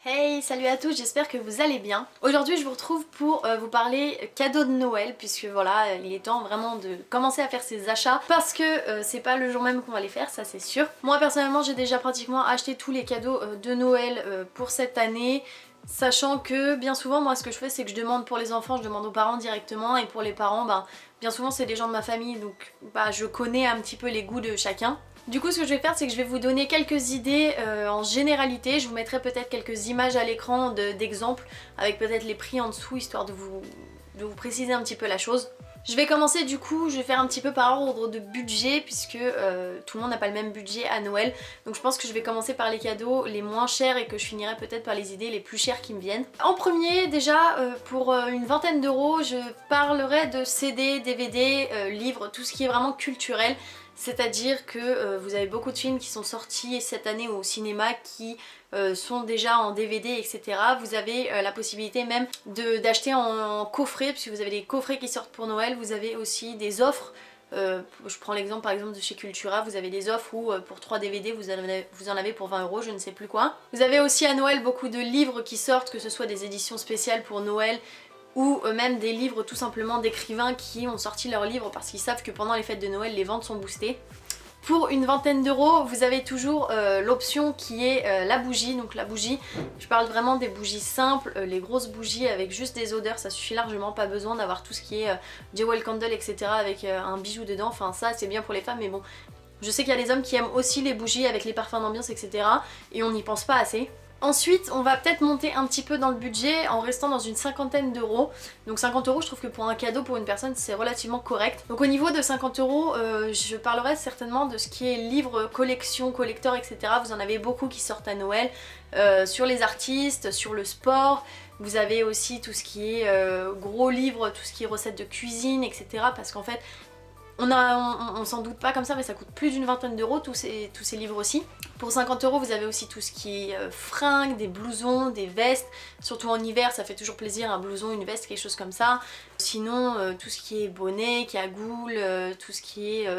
Hey, salut à tous, j'espère que vous allez bien. Aujourd'hui je vous retrouve pour vous parler cadeaux de Noël, puisque voilà, il est temps vraiment de commencer à faire ses achats, parce que c'est pas le jour même qu'on va les faire, ça c'est sûr. Moi personnellement j'ai déjà pratiquement acheté tous les cadeaux de Noël pour cette année. Sachant que bien souvent moi ce que je fais c'est que je demande pour les enfants, je demande aux parents directement, et pour les parents bien souvent c'est des gens de ma famille, donc je connais un petit peu les goûts de chacun. Du coup ce que je vais faire c'est que je vais vous donner quelques idées en généralité, je vous mettrai peut-être quelques images à l'écran d'exemples avec peut-être les prix en dessous histoire de vous préciser un petit peu la chose. Je vais commencer du coup, je vais faire un petit peu par ordre de budget puisque tout le monde n'a pas le même budget à Noël. Donc je pense que je vais commencer par les cadeaux les moins chers et que je finirai peut-être par les idées les plus chères qui me viennent. En premier déjà, pour une vingtaine d'euros, je parlerai de CD, DVD, livres, tout ce qui est vraiment culturel. C'est-à-dire que vous avez beaucoup de films qui sont sortis cette année au cinéma qui sont déjà en DVD, etc. Vous avez la possibilité même d'acheter en coffret, puisque vous avez des coffrets qui sortent pour Noël. Vous avez aussi des offres. Je prends l'exemple par exemple de chez Cultura, vous avez des offres où pour 3 DVD vous en avez pour 20 euros, je ne sais plus quoi. Vous avez aussi à Noël beaucoup de livres qui sortent, que ce soit des éditions spéciales pour Noël, ou même des livres tout simplement d'écrivains qui ont sorti leurs livres parce qu'ils savent que pendant les fêtes de Noël les ventes sont boostées. Pour une vingtaine d'euros, vous avez toujours l'option qui est la bougie. Donc la bougie, je parle vraiment des bougies simples, les grosses bougies avec juste des odeurs, ça suffit largement, pas besoin d'avoir tout ce qui est Jewel Candle, etc. avec un bijou dedans. Enfin ça c'est bien pour les femmes, mais bon, je sais qu'il y a des hommes qui aiment aussi les bougies avec les parfums d'ambiance, etc. et on n'y pense pas assez. Ensuite, on va peut-être monter un petit peu dans le budget en restant dans une cinquantaine d'euros. Donc 50 euros, je trouve que pour un cadeau pour une personne, c'est relativement correct. Donc au niveau de 50 euros, je parlerai certainement de ce qui est livres, collection, collector, etc. Vous en avez beaucoup qui sortent à Noël, sur les artistes, sur le sport. Vous avez aussi tout ce qui est gros livres, tout ce qui est recettes de cuisine, etc. Parce qu'en fait, on s'en doute pas comme ça, mais ça coûte plus d'une vingtaine d'euros tous ces livres aussi. Pour 50 euros, vous avez aussi tout ce qui est fringues, des blousons, des vestes. Surtout en hiver, ça fait toujours plaisir, un blouson, une veste, quelque chose comme ça. Sinon, tout ce qui est bonnet, cagoule, tout ce qui est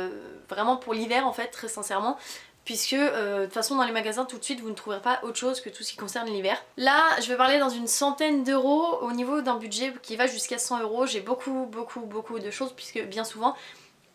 vraiment pour l'hiver en fait, très sincèrement. Puisque de toute façon dans les magasins tout de suite vous ne trouverez pas autre chose que tout ce qui concerne l'hiver. Là je vais parler dans une centaine d'euros au niveau d'un budget qui va jusqu'à 100 euros. J'ai beaucoup de choses puisque bien souvent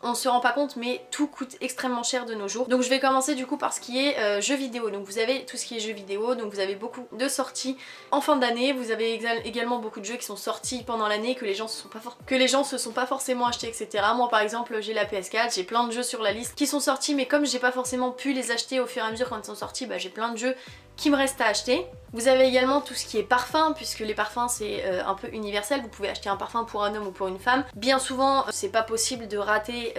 on se rend pas compte mais tout coûte extrêmement cher de nos jours. Donc je vais commencer du coup par ce qui est jeux vidéo. Donc vous avez tout ce qui est jeux vidéo, donc vous avez beaucoup de sorties en fin d'année. Vous avez également beaucoup de jeux qui sont sortis pendant l'année que les gens se sont pas forcément achetés, etc. Moi par exemple j'ai la PS4, j'ai plein de jeux sur la liste qui sont sortis, mais comme j'ai pas forcément pu les acheter au fur et à mesure quand ils sont sortis, j'ai plein de jeux qui me restent à acheter. Vous avez également tout ce qui est parfum, puisque les parfums c'est un peu universel, vous pouvez acheter un parfum pour un homme ou pour une femme. Bien souvent c'est pas possible de rater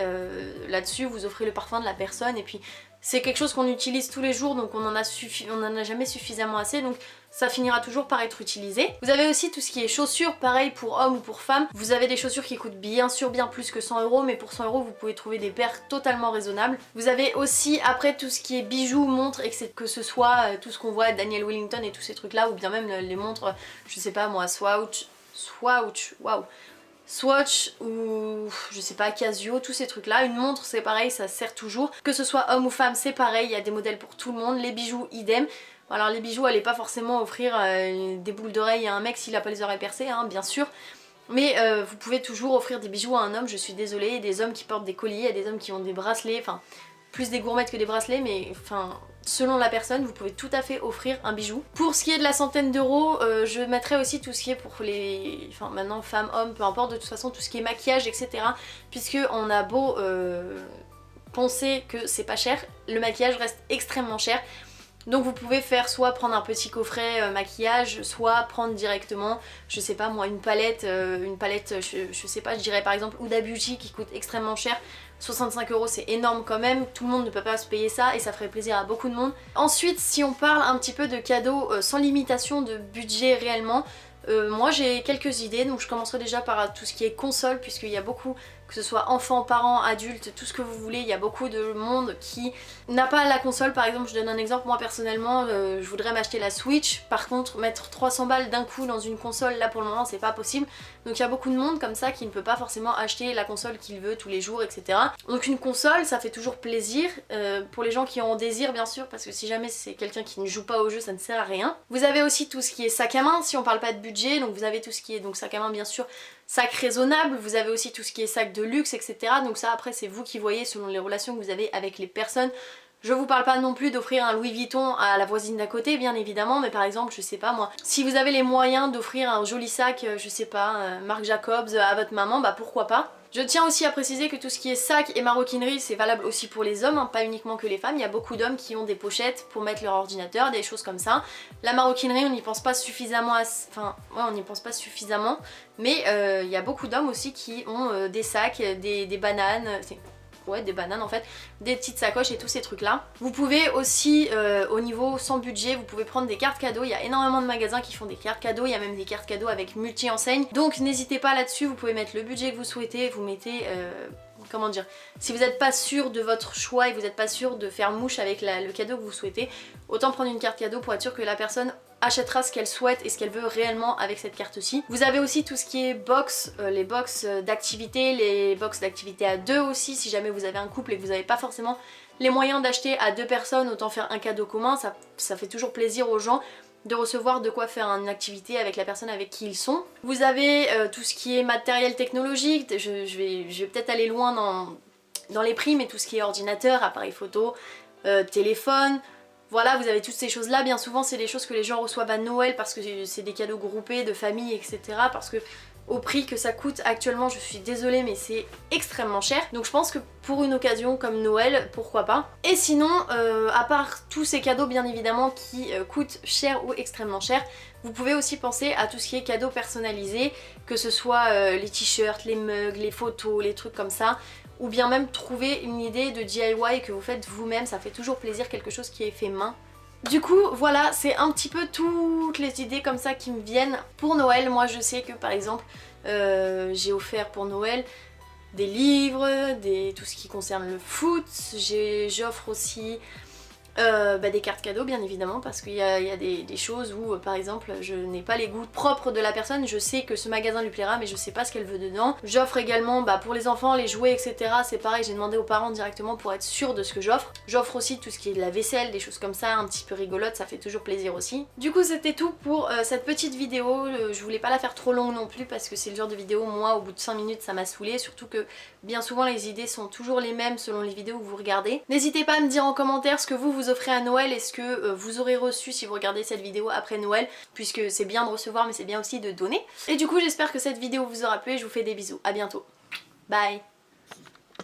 là-dessus, vous offrez le parfum de la personne et puis c'est quelque chose qu'on utilise tous les jours, donc on en a jamais suffisamment assez, donc ça finira toujours par être utilisé. Vous avez aussi tout ce qui est chaussures, pareil pour hommes ou pour femmes. Vous avez des chaussures qui coûtent bien sûr bien plus que 100 euros, mais pour 100 euros vous pouvez trouver des paires totalement raisonnables. Vous avez aussi après tout ce qui est bijoux, montres, etc. Que ce soit tout ce qu'on voit Daniel Wellington et tous ces trucs là, ou bien même les montres, je sais pas moi, Swatch, ou je sais pas, Casio, tous ces trucs là. Une montre c'est pareil, ça sert toujours. Que ce soit homme ou femme c'est pareil, il y a des modèles pour tout le monde. Les bijoux idem. Alors les bijoux, allez pas forcément offrir des boucles d'oreilles à un mec s'il a pas les oreilles percées, hein, bien sûr. Mais vous pouvez toujours offrir des bijoux à un homme, je suis désolée. Il y a des hommes qui portent des colliers, il y a des hommes qui ont des bracelets, enfin plus des gourmettes que des bracelets, mais enfin selon la personne vous pouvez tout à fait offrir un bijou. Pour ce qui est de la centaine d'euros, je mettrai aussi tout ce qui est pour les... Enfin maintenant femmes, hommes, peu importe, de toute façon tout ce qui est maquillage, etc. Puisque on a beau penser que c'est pas cher, le maquillage reste extrêmement cher. Donc vous pouvez faire soit prendre un petit coffret maquillage, soit prendre directement, je sais pas moi, une palette, je sais pas, je dirais par exemple Huda Beauty qui coûte extrêmement cher. 65 euros c'est énorme quand même, tout le monde ne peut pas se payer ça et ça ferait plaisir à beaucoup de monde. Ensuite si on parle un petit peu de cadeaux sans limitation de budget réellement, moi j'ai quelques idées, donc je commencerai déjà par tout ce qui est console puisqu'il y a beaucoup que ce soit enfants, parents, adultes, tout ce que vous voulez. Il y a beaucoup de monde qui n'a pas la console. Par exemple, je donne un exemple, moi personnellement je voudrais m'acheter la Switch, par contre mettre 300 balles d'un coup dans une console, là pour le moment c'est pas possible. Donc il y a beaucoup de monde comme ça qui ne peut pas forcément acheter la console qu'il veut tous les jours, etc. Donc une console ça fait toujours plaisir, pour les gens qui en désirent bien sûr, parce que si jamais c'est quelqu'un qui ne joue pas au jeu ça ne sert à rien. Vous avez aussi tout ce qui est sac à main, si on parle pas de budget, donc vous avez tout ce qui est donc sac à main bien sûr, sac raisonnable, vous avez aussi tout ce qui est sac de luxe, etc. Donc ça après c'est vous qui voyez selon les relations que vous avez avec les personnes. Je vous parle pas non plus d'offrir un Louis Vuitton à la voisine d'à côté bien évidemment, mais par exemple je sais pas moi, si vous avez les moyens d'offrir un joli sac, je sais pas, Marc Jacobs à votre maman, bah pourquoi pas. Je tiens aussi à préciser que tout ce qui est sac et maroquinerie c'est valable aussi pour les hommes, hein, pas uniquement que les femmes. Il y a beaucoup d'hommes qui ont des pochettes pour mettre leur ordinateur, des choses comme ça. La maroquinerie on n'y pense pas suffisamment, enfin ouais on n'y pense pas suffisamment, mais il y a beaucoup d'hommes aussi qui ont des sacs, des bananes, ouais des bananes en fait, des petites sacoches et tous ces trucs là. Vous pouvez aussi au niveau sans budget, vous pouvez prendre des cartes cadeaux, il y a énormément de magasins qui font des cartes cadeaux, il y a même des cartes cadeaux avec multi-enseignes, donc n'hésitez pas là-dessus, vous pouvez mettre le budget que vous souhaitez, vous mettez... comment dire, si vous n'êtes pas sûr de votre choix et vous n'êtes pas sûr de faire mouche avec le cadeau que vous souhaitez, autant prendre une carte cadeau pour être sûr que la personne achètera ce qu'elle souhaite et ce qu'elle veut réellement avec cette carte-ci. Vous avez aussi tout ce qui est box, les box d'activités, les box d'activités à deux aussi, si jamais vous avez un couple et que vous n'avez pas forcément les moyens d'acheter à deux personnes, autant faire un cadeau commun, ça fait toujours plaisir aux gens de recevoir de quoi faire une activité avec la personne avec qui ils sont. Vous avez tout ce qui est matériel technologique, je vais peut-être aller loin dans les prix, mais tout ce qui est ordinateur, appareil photo, téléphone, voilà, vous avez toutes ces choses là. Bien souvent c'est des choses que les gens reçoivent à Noël parce que c'est des cadeaux groupés de famille, etc. Parce que au prix que ça coûte actuellement, je suis désolée mais c'est extrêmement cher. Donc je pense que pour une occasion comme Noël, pourquoi pas. Et sinon, à part tous ces cadeaux bien évidemment qui coûtent cher ou extrêmement cher, vous pouvez aussi penser à tout ce qui est cadeaux personnalisés, que ce soit les t-shirts, les mugs, les photos, les trucs comme ça, ou bien même trouver une idée de DIY que vous faites vous-même, ça fait toujours plaisir, quelque chose qui est fait main. Du coup voilà, c'est un petit peu toutes les idées comme ça qui me viennent pour Noël. Moi je sais que par exemple j'ai offert pour Noël des livres, tout ce qui concerne le foot, j'offre aussi des cartes cadeaux bien évidemment, parce qu'il y a des choses où par exemple je n'ai pas les goûts propres de la personne, je sais que ce magasin lui plaira mais je sais pas ce qu'elle veut dedans. J'offre également pour les enfants les jouets etc, c'est pareil, j'ai demandé aux parents directement pour être sûre de ce que j'offre. J'offre aussi tout ce qui est de la vaisselle, des choses comme ça un petit peu rigolotes, ça fait toujours plaisir aussi. Du coup c'était tout pour cette petite vidéo, je voulais pas la faire trop longue non plus parce que c'est le genre de vidéo, moi au bout de 5 minutes ça m'a saoulée, surtout que bien souvent les idées sont toujours les mêmes selon les vidéos que vous regardez. N'hésitez pas à me dire en commentaire ce que vous offrez à Noël et ce que vous aurez reçu si vous regardez cette vidéo après Noël, puisque c'est bien de recevoir mais c'est bien aussi de donner. Et du coup j'espère que cette vidéo vous aura plu et je vous fais des bisous, à bientôt, bye.